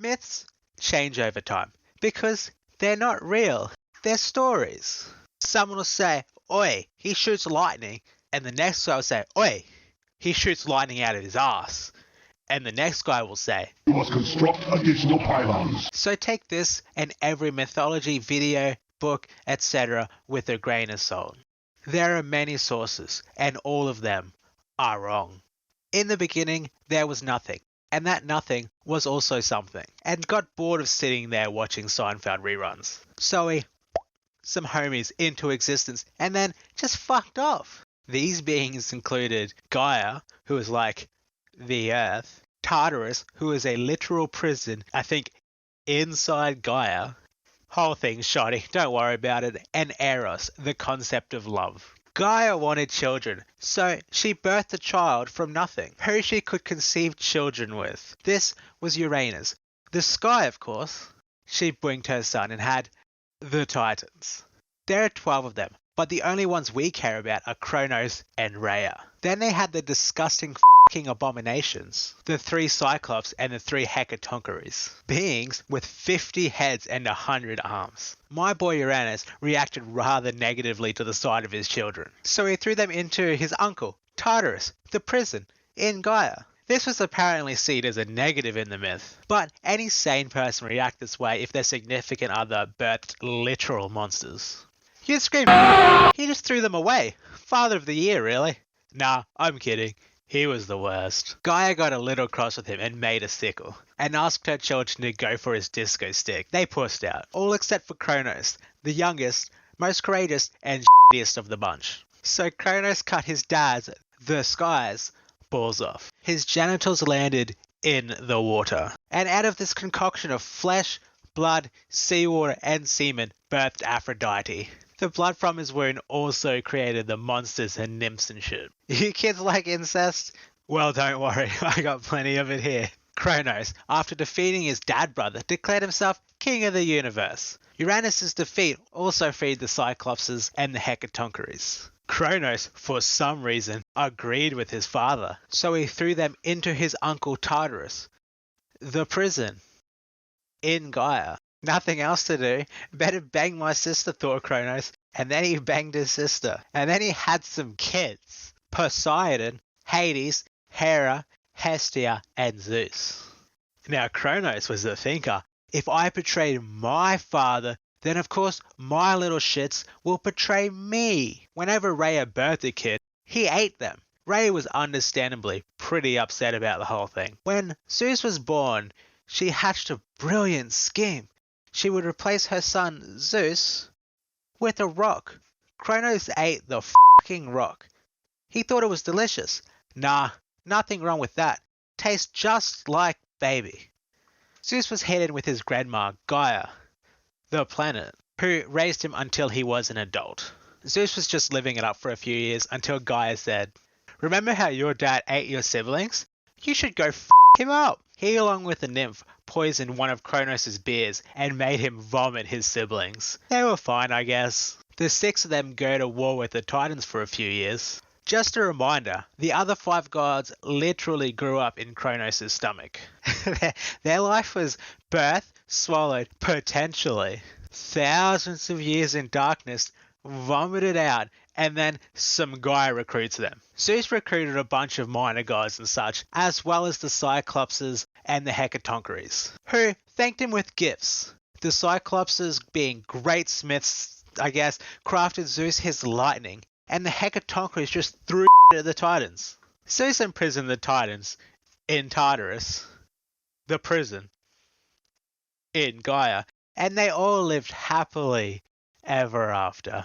Myths change over time because they're not real. They're stories. Someone will say, "Oi, he shoots lightning," and the next guy will say, "Oi, he shoots lightning out of his ass." And the next guy will say, "You must construct additional pylons." So take this and every mythology video, book, etc. with a grain of salt. There are many sources, and all of them are wrong. In the beginning, there was nothing, and that nothing was also something, and got bored of sitting there watching Seinfeld reruns. So he some homies into existence and then just fucked off. These beings included Gaia, who is like the Earth, Tartarus, who is a literal prison, I think, inside Gaia. Whole thing's shoddy, don't worry about it. And Eros, the concept of love. Gaia wanted children, so she birthed a child from nothing, who she could conceive children with. This was Uranus. The sky, of course. She blinked her son and had the Titans. There are 12 of them, but the only ones we care about are Kronos and Rhea. Then they had the disgusting f***ing abominations, the 3 Cyclops and the 3 Hecatoncheires, beings with 50 heads and 100 arms. My boy Uranus reacted rather negatively to the sight of his children, so he threw them into his uncle, Tartarus, the prison, in Gaia. This was apparently seen as a negative in the myth, but any sane person react this way if their significant other birthed literal monsters. You'd scream, he just threw them away. Father of the year, really? Nah, I'm kidding. He was the worst. Gaia got a little cross with him and made a sickle, and asked her children to go for his disco stick. They pussed out, all except for Kronos, the youngest, most courageous, and shittiest of the bunch. So Kronos cut his dad's, the sky's, balls off. His genitals landed in the water, and out of this concoction of flesh, blood, seawater, and semen birthed Aphrodite. The blood from his wound also created the monsters and nymphs and shit. You kids like incest? Well, don't worry, I got plenty of it here. Kronos, after defeating his dad brother, declared himself king of the universe. Uranus' defeat also freed the Cyclopses and the Hecatoncheires. Kronos, for some reason, agreed with his father, so he threw them into his uncle Tartarus, the prison, in Gaia. Nothing else to do, better bang my sister, thought Kronos, and then he banged his sister. And then he had some kids. Poseidon, Hades, Hera, Hestia, and Zeus. Now Kronos was the thinker. If I betrayed my father, then of course my little shits will betray me. Whenever Rhea birthed a kid, he ate them. Rhea was understandably pretty upset about the whole thing. When Zeus was born, she hatched a brilliant scheme. She would replace her son Zeus with a rock. Kronos ate the fucking rock. He thought it was delicious. Nah, nothing wrong with that. Tastes just like baby. Zeus was hidden with his grandma, Gaia, the planet, who raised him until he was an adult. Zeus was just living it up for a few years until Gaia said, "Remember how your dad ate your siblings? You should go f*** him up." He, along with the nymph, poisoned one of Kronos' beers and made him vomit his siblings. They were fine, I guess. The 6 of them go to war with the Titans for a few years. Just a reminder, the other 5 gods literally grew up in Kronos' stomach. Their life was birth, swallowed, potentially. Thousands of years in darkness, vomited out, and then some guy recruits them. Zeus recruited a bunch of minor gods and such, as well as the Cyclopses and the Hecatoncheires, who thanked him with gifts. The Cyclopses, being great smiths, I guess, crafted Zeus his lightning, and the Hecatoncheires just threw at the Titans. Zeus imprisoned the Titans in Tartarus, the prison, in Gaia, and they all lived happily ever after.